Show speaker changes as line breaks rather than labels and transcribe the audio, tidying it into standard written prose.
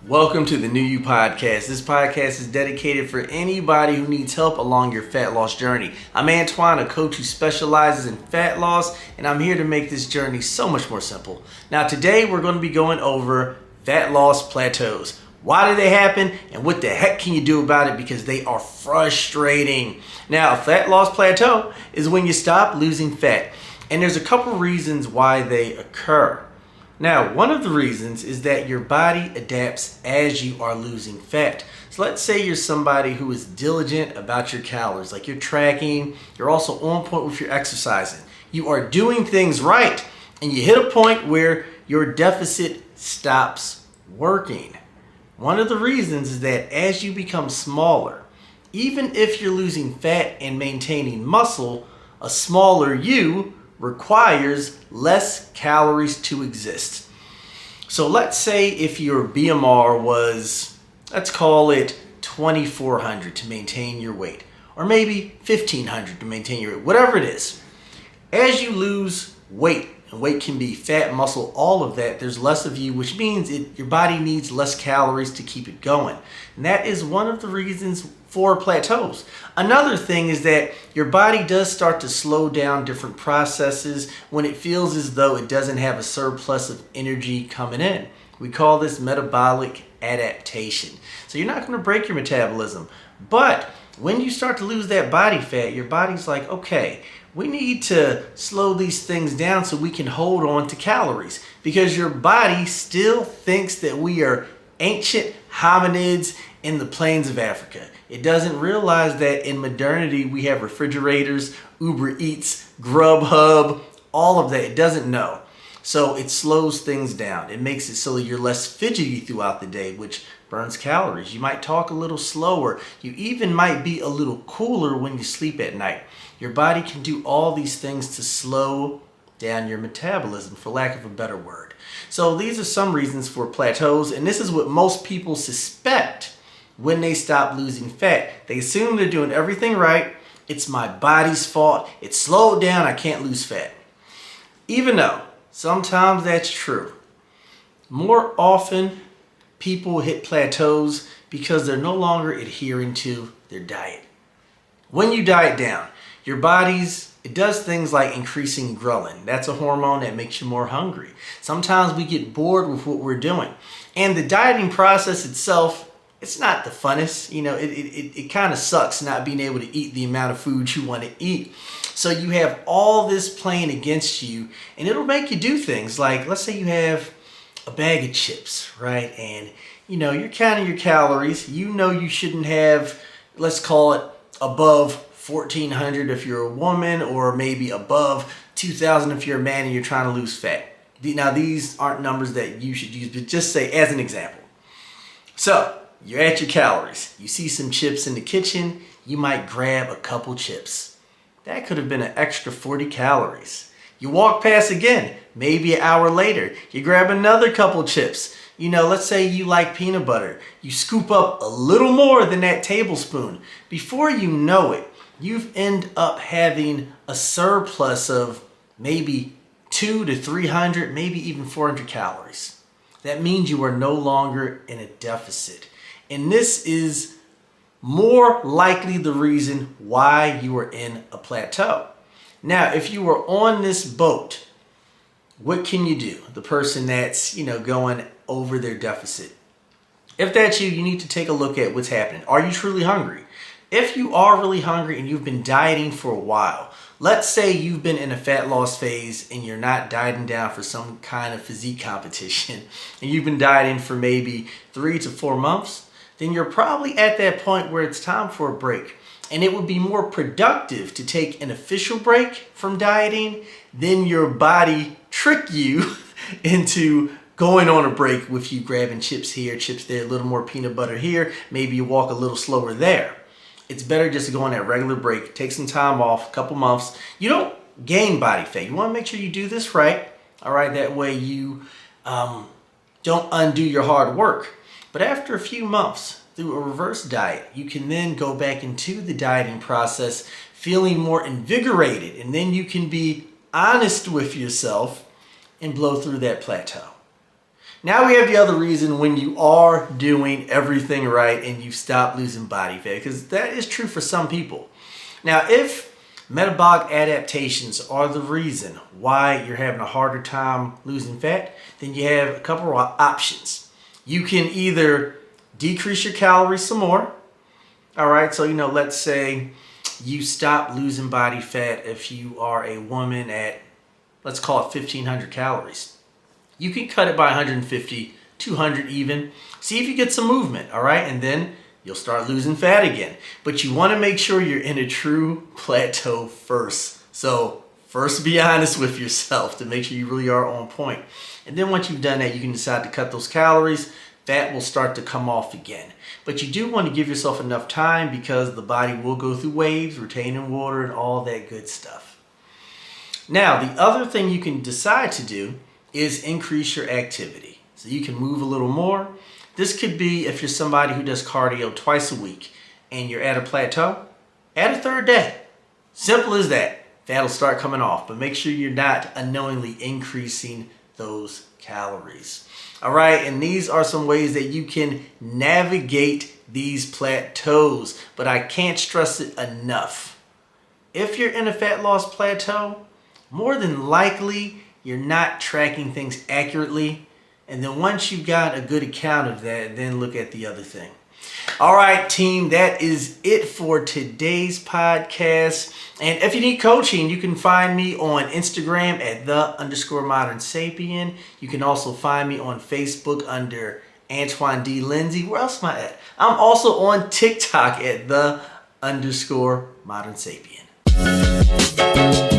Welcome to the New You Podcast. This podcast is dedicated for anybody who needs help along your fat loss journey. I'm Antoine, a coach who specializes in fat loss, and I'm here to make this journey so much more simple. Now today we're going to be going over fat loss plateaus. Why do they happen and what the heck can you do about it, because they are frustrating. Now, a fat loss plateau is when you stop losing fat, and there's a couple reasons why they occur. Now, one of the reasons is that your body adapts as you are losing fat. So let's say you're somebody who is diligent about your calories, like you're tracking, you're also on point with your exercising. You are doing things right, and you hit a point where your deficit stops working. One of the reasons is that as you become smaller, even if you're losing fat and maintaining muscle, a smaller you requires less calories to exist. So let's say if your BMR was, let's call it 2,400 to maintain your weight, or maybe 1,500 to maintain your weight, whatever it is. As you lose weight, and weight can be fat, muscle, all of that, there's less of you, which means your body needs less calories to keep it going. And that is one of the reasons for plateaus. Another thing is that your body does start to slow down different processes when it feels as though it doesn't have a surplus of energy coming in. We call this metabolic adaptation. So you're not going to break your metabolism, but when you start to lose that body fat, your body's like, okay, we need to slow these things down so we can hold on to calories, because your body still thinks that we are ancient hominids in the plains of Africa. It doesn't realize that in modernity we have refrigerators, Uber Eats, Grubhub, all of that. It doesn't know. So it slows things down. It makes it so you're less fidgety throughout the day, which burns calories. You might talk a little slower. You even might be a little cooler when you sleep at night. Your body can do all these things to slow down your metabolism, for lack of a better word. So these are some reasons for plateaus, and this is what most people suspect when they stop losing fat. They assume they're doing everything right. It's my body's fault. It's slowed down. I can't lose fat. Even though sometimes that's true, more often people hit plateaus because they're no longer adhering to their diet. When you diet down, your it does things like increasing ghrelin. That's a hormone that makes you more hungry. Sometimes we get bored with what we're doing. And the dieting process itself, it's not the funnest. You know, it kind of sucks not being able to eat the amount of food you want to eat. So you have all this playing against you, and it'll make you do things like, let's say you have a bag of chips, right? And you know, you're counting your calories. You know you shouldn't have, let's call it above 1,400 if you're a woman, or maybe above 2,000 if you're a man and you're trying to lose fat. Now, these aren't numbers that you should use, but just say as an example. So you're at your calories. You see some chips in the kitchen. You might grab a couple chips. That could have been an extra 40 calories. You walk past again, maybe an hour later. You grab another couple chips. You know, let's say you like peanut butter. You scoop up a little more than that tablespoon. Before you know it, you've end up having a surplus of maybe 200 to 300, maybe even 400 calories. That means you are no longer in a deficit. And this is more likely the reason why you are in a plateau. Now, if you are on this boat, what can you do? The person that's, going over their deficit. If that's you, you need to take a look at what's happening. Are you truly hungry? If you are really hungry and you've been dieting for a while, let's say you've been in a fat loss phase and you're not dieting down for some kind of physique competition, and you've been dieting for maybe 3 to 4 months, then you're probably at that point where it's time for a break. And it would be more productive to take an official break from dieting than your body trick you into going on a break with you grabbing chips here, chips there, a little more peanut butter here, maybe you walk a little slower there. It's better just to go on that regular break, take some time off, a couple months. You don't gain body fat. You want to make sure you do this right, all right? That way you don't undo your hard work. But after a few months, through a reverse diet, you can then go back into the dieting process feeling more invigorated, and then you can be honest with yourself and blow through that plateau. Now we have the other reason when you are doing everything right and you stop losing body fat, because that is true for some people. Now, if metabolic adaptations are the reason why you're having a harder time losing fat, then you have a couple of options. You can either decrease your calories some more. All right, so let's say you stop losing body fat if you are a woman at, let's call it 1,500 calories. You can cut it by 150, 200 even. See if you get some movement, all right? And then you'll start losing fat again. But you want to make sure you're in a true plateau first. So first be honest with yourself to make sure you really are on point. And then once you've done that, you can decide to cut those calories. Fat will start to come off again. But you do want to give yourself enough time because the body will go through waves, retaining water and all that good stuff. Now, the other thing you can decide to do is increase your activity. So you can move a little more. This could be if you're somebody who does cardio twice a week and you're at a plateau, add a third day. Simple as that. That'll start coming off, but make sure you're not unknowingly increasing those calories. All right, and these are some ways that you can navigate these plateaus, but I can't stress it enough. If you're in a fat loss plateau, more than likely, you're not tracking things accurately. And then once you've got a good account of that, then look at the other thing. All right, team, that is it for today's podcast. And if you need coaching, you can find me on Instagram at _ModernSapien. You can also find me on Facebook under Antoine D. Lindsay. Where else am I at? I'm also on TikTok at _ModernSapien.